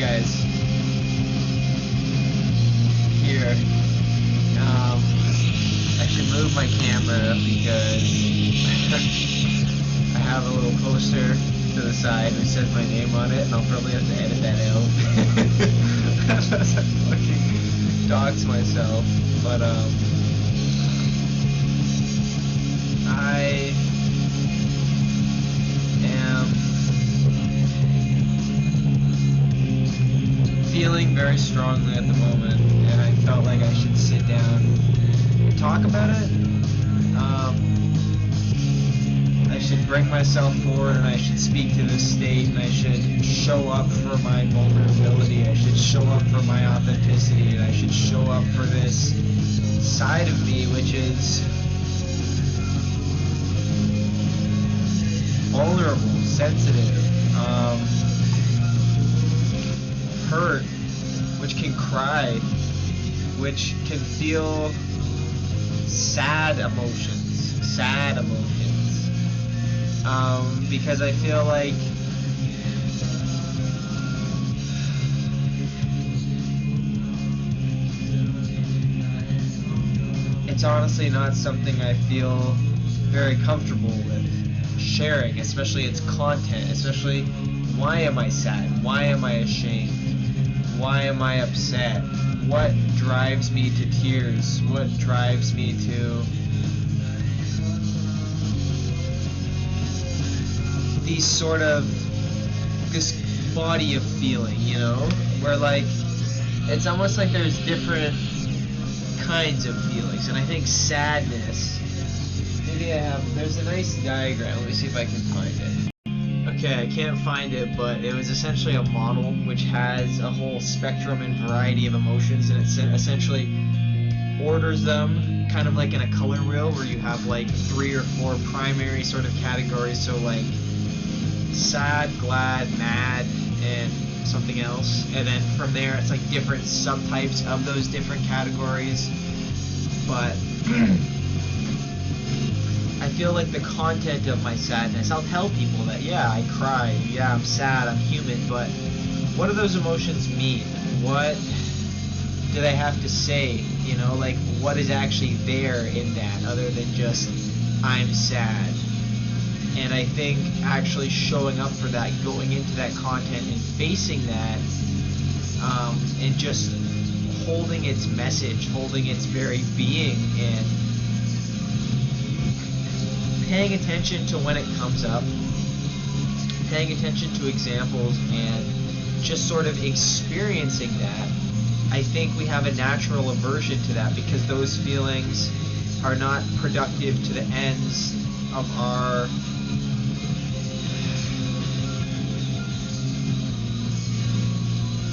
guys. Here. I should move my camera because I have a little poster to the side which says my name on it, and I'll probably have to edit that out. Unless I fucking dox myself. But I am feeling very strongly at the moment, and I felt like I should sit down and talk about it. I should bring myself forward, and I should speak to this state, and I should show up for my vulnerability. I should show up for my authenticity, and I should show up for this side of me which is vulnerable, sensitive, hurt, which can cry, which can feel sad emotions, because I feel like it's honestly not something I feel very comfortable with sharing, especially its content, especially why am I sad? Why am I ashamed? Why am I upset? What drives me to tears? What drives me to these sort of, this body of feeling, you know? Where like, it's almost like there's different kinds of feelings, and I think sadness, maybe there's a nice diagram, let me see if I can find it. Okay, I can't find it, but it was essentially a model which has a whole spectrum and variety of emotions, and it essentially orders them kind of like in a color wheel where you have like 3 or 4 primary sort of categories, so like sad, glad, mad, and something else, and then from there it's like different subtypes of those different categories. But I feel like the content of my sadness, I'll tell people that yeah, I cry, yeah, I'm sad, I'm human, but what do those emotions mean? What did I have to say? You know, like what is actually there in that other than just I'm sad? And I think actually showing up for that, going into that content and facing that, and just holding its message, holding its very being, and paying attention to when it comes up, paying attention to examples, and just sort of experiencing that. I think we have a natural aversion to that because those feelings are not productive to the ends of our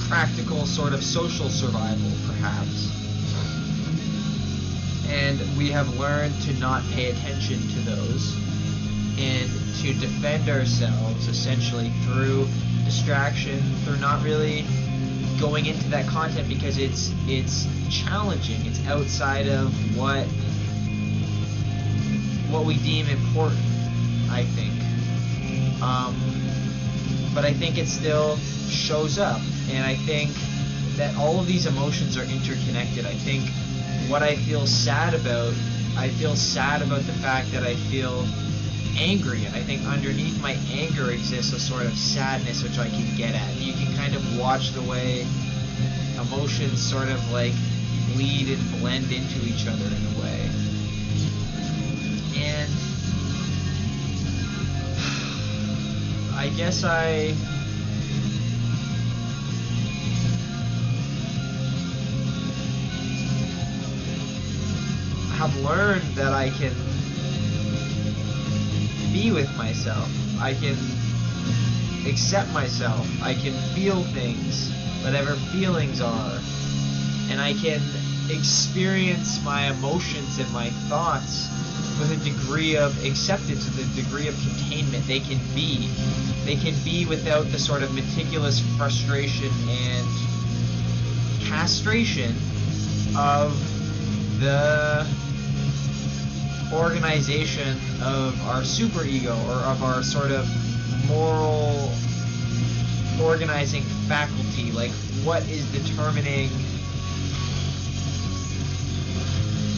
practical sort of social survival, perhaps. And we have learned to not pay attention to those and to defend ourselves essentially through distraction, through not really going into that content because it's challenging, it's outside of what we deem important, I think. But I think it still shows up, and I think that all of these emotions are interconnected. I think what I feel sad about the fact that I feel angry, and I think underneath my anger exists a sort of sadness which I can get at. And you can kind of watch the way emotions sort of like bleed and blend into each other in a way. And I guess I have learned that I can be with myself. I can accept myself. I can feel things, whatever feelings are. And I can experience my emotions and my thoughts with a degree of acceptance, with a degree of containment. They can be. They can be without the sort of meticulous frustration and castration of the organization of our superego, or of our sort of moral organizing faculty, like what is determining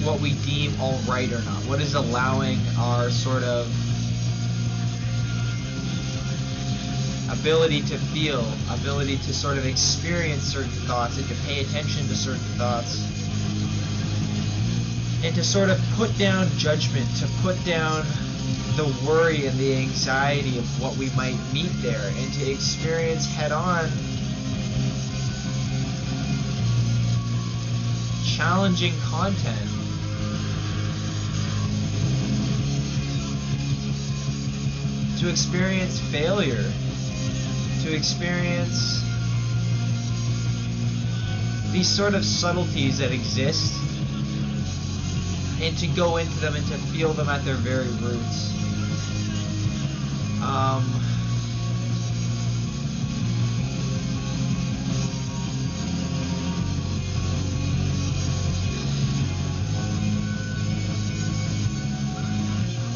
what we deem all right or not? What is allowing our sort of ability to feel, ability to sort of experience certain thoughts and to pay attention to certain thoughts, and to sort of put down judgment, to put down the worry and the anxiety of what we might meet there, and to experience head-on challenging content. To experience failure, to experience these sort of subtleties that exist, and to go into them and to feel them at their very roots.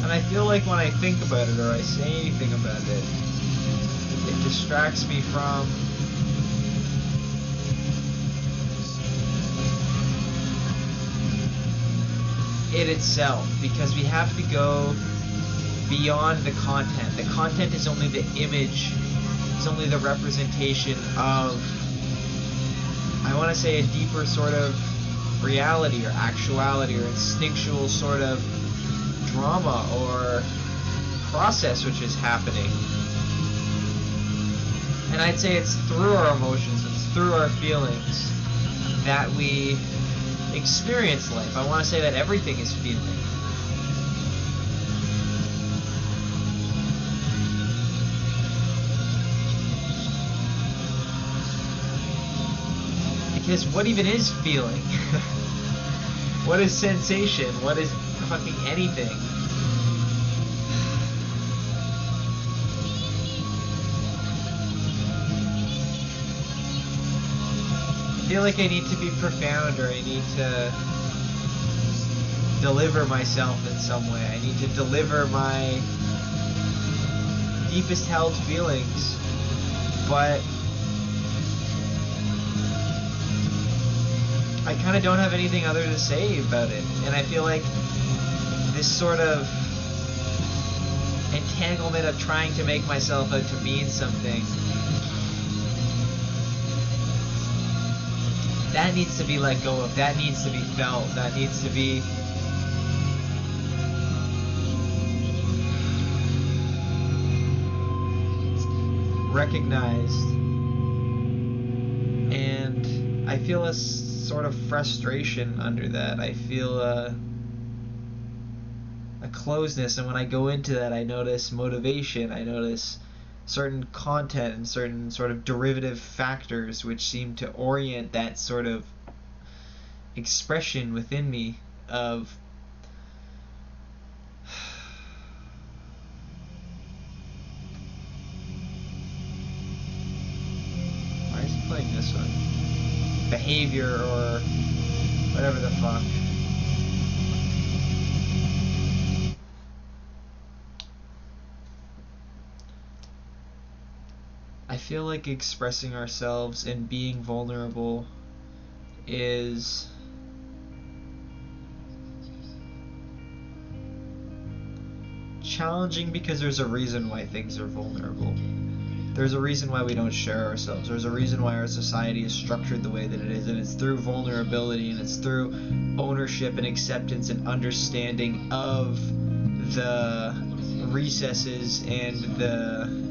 And I feel like when I think about it or I say anything about it, it distracts me from it itself, because we have to go beyond the content. The content is only the image, it's only the representation of, I want to say, a deeper sort of reality or actuality or instinctual sort of drama or process which is happening. And I'd say it's through our emotions, it's through our feelings that we experience life. I want to say that everything is feeling. Because what even is feeling? What is sensation? What is fucking anything? I feel like I need to be profound, or I need to deliver myself in some way. I need to deliver my deepest held feelings, but I kind of don't have anything other to say about it. And I feel like this sort of entanglement of trying to make myself out to mean something, that needs to be let go of, that needs to be felt, that needs to be recognized. And I feel a sort of frustration under that. I feel a closeness, and when I go into that, I notice motivation, I notice certain content and certain sort of derivative factors which seem to orient that sort of expression within me of why is he playing this one? Behavior or whatever the fuck. I feel like expressing ourselves and being vulnerable is challenging because there's a reason why things are vulnerable. There's a reason why we don't share ourselves. There's a reason why our society is structured the way that it is, and it's through vulnerability, and it's through ownership and acceptance and understanding of the recesses and the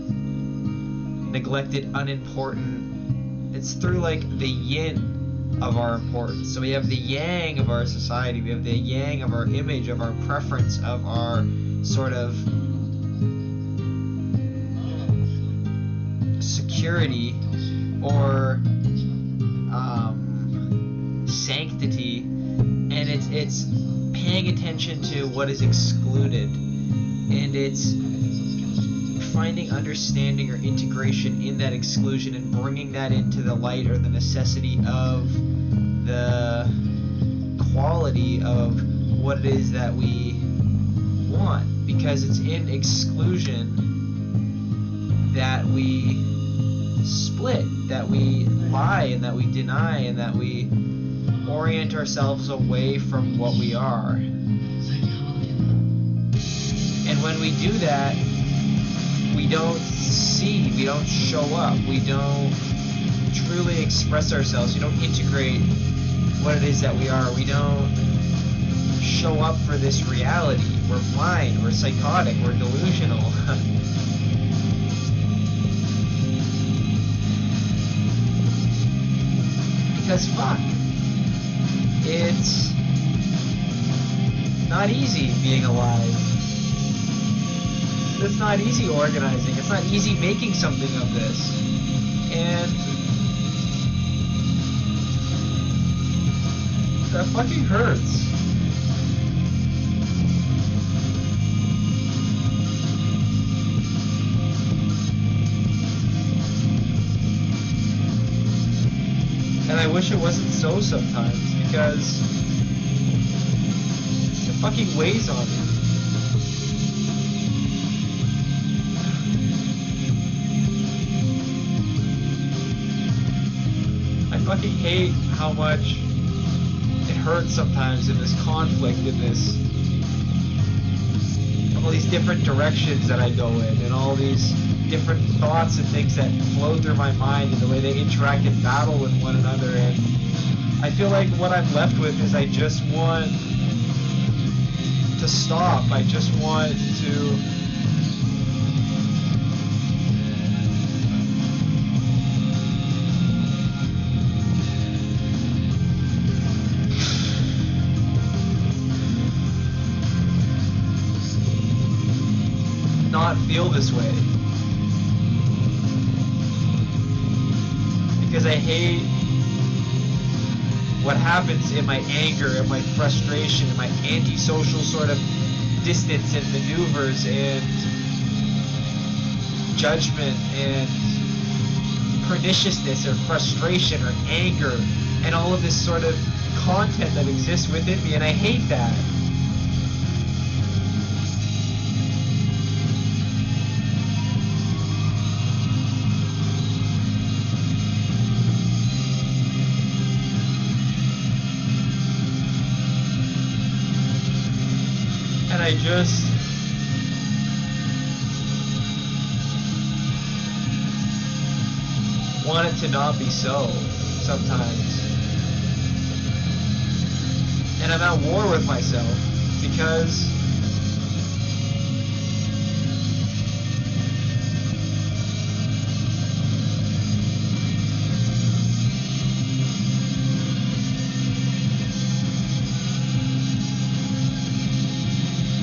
neglected, unimportant. It's through like the yin of our importance. So we have the yang of our society, we have the yang of our image, of our preference, of our sort of security or sanctity, and it's paying attention to what is excluded, and it's finding understanding or integration in that exclusion and bringing that into the light or the necessity of the quality of what it is that we want, because it's in exclusion that we split. that we lie and that we deny and that we orient ourselves away from what we are. And when we do that, we don't see, we don't show up, we don't truly express ourselves, we don't integrate what it is that we are, we don't show up for this reality. We're blind, we're psychotic, we're delusional. Because fuck, it's not easy being alive. It's not easy organizing. It's not easy making something of this. And that fucking hurts. And I wish it wasn't so sometimes, because it fucking weighs on me. I fucking hate how much it hurts sometimes in this conflict, in this, all these different directions that I go in, and all these different thoughts and things that flow through my mind, and the way they interact and battle with one another. And I feel like what I'm left with is I just want to stop. I just want to not feel this way. Because I hate what happens in my anger and my frustration and my antisocial sort of distance and maneuvers and judgment and perniciousness or frustration or anger and all of this sort of content that exists within me, and I hate that. And I just want it to not be so sometimes. And I'm at war with myself because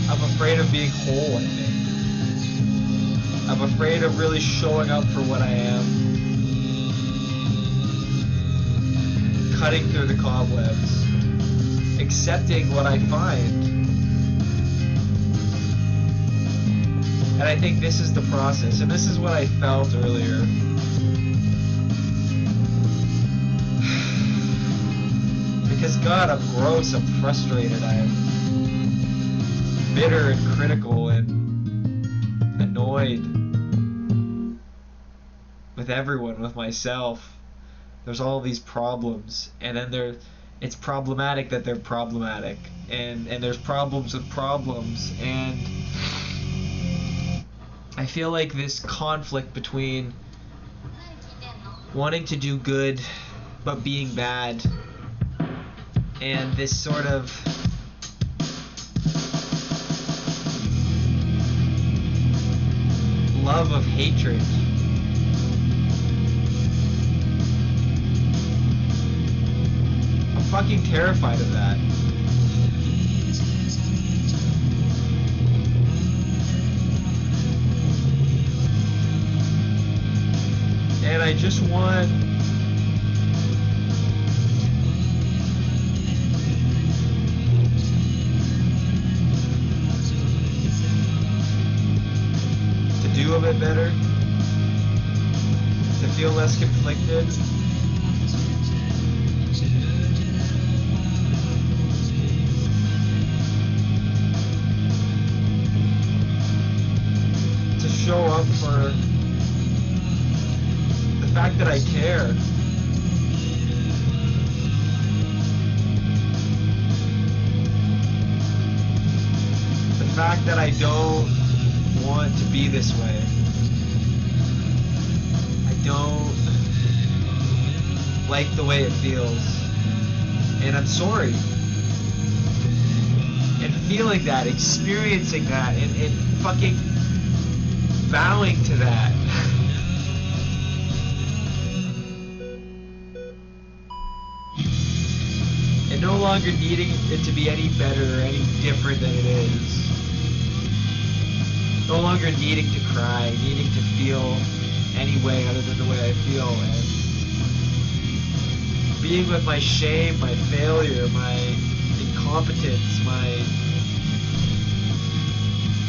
I'm afraid of being whole, I think. I'm afraid of really showing up for what I am. Cutting through the cobwebs. Accepting what I find. And I think this is the process, and this is what I felt earlier. Because God, I'm gross, I'm frustrated, I'm bitter and critical and annoyed with everyone, with myself. There's all these problems, and then it's problematic that they're problematic, and there's problems with problems, and I feel like this conflict between wanting to do good but being bad, and this sort of love of hatred. I'm fucking terrified of that. And I just want do a bit better, to feel less conflicted, to show up for the fact that I care. The fact that I don't want to be this way. I don't like the way it feels. And I'm sorry. And feeling that, experiencing that, and fucking vowing to that. And no longer needing it to be any better or any different than it is. No longer needing to cry, needing to feel any way other than the way I feel, and being with my shame, my failure, my incompetence, my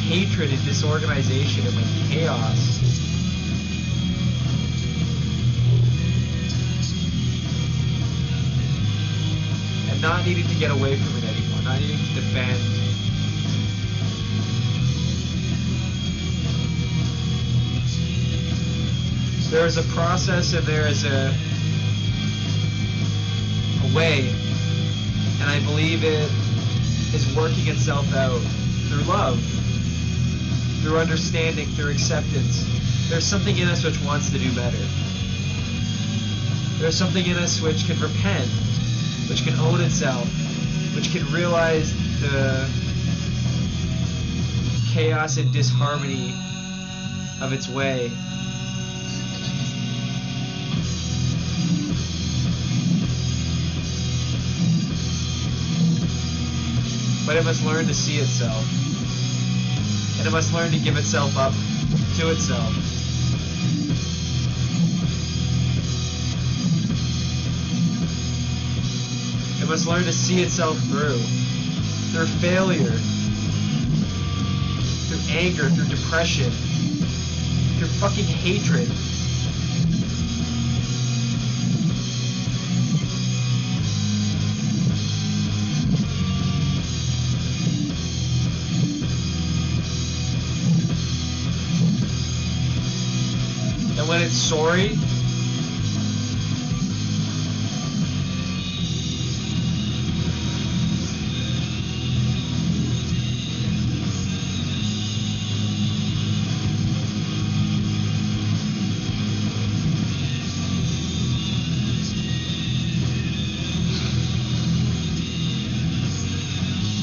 hatred and disorganization and my chaos. And not needing to get away from it anymore, not needing to defend. There is a process and there is a way, and I believe it is working itself out through love, through understanding, through acceptance. There's something in us which wants to do better. There's something in us which can repent, which can own itself, which can realize the chaos and disharmony of its way. But it must learn to see itself. And it must learn to give itself up to itself. It must learn to see itself through failure, through anger, through depression, through fucking hatred. And when it's sorry,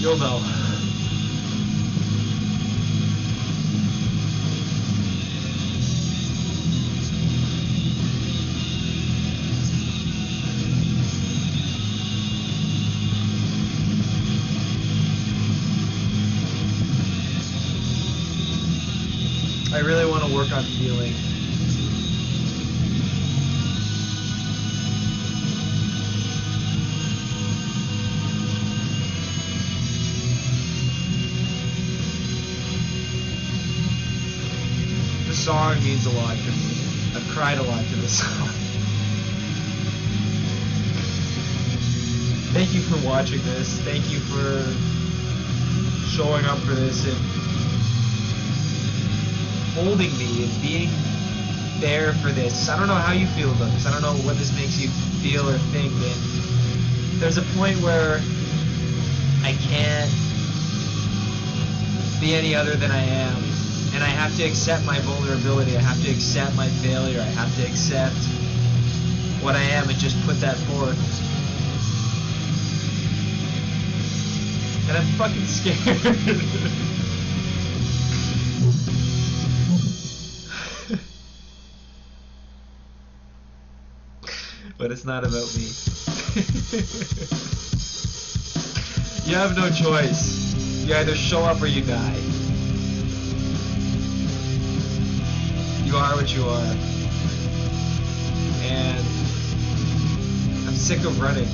you'll know. I really want to work on feeling. The song means a lot to me. I've cried a lot to this song. Thank you for watching this. Thank you for showing up for this and holding me and being there for this. I don't know how you feel about this. I don't know what this makes you feel or think. And there's a point where I can't be any other than I am. And I have to accept my vulnerability. I have to accept my failure. I have to accept what I am and just put that forth. And I'm fucking scared. But it's not about me. You have no choice. You either show up or you die. You are what you are. And I'm sick of running.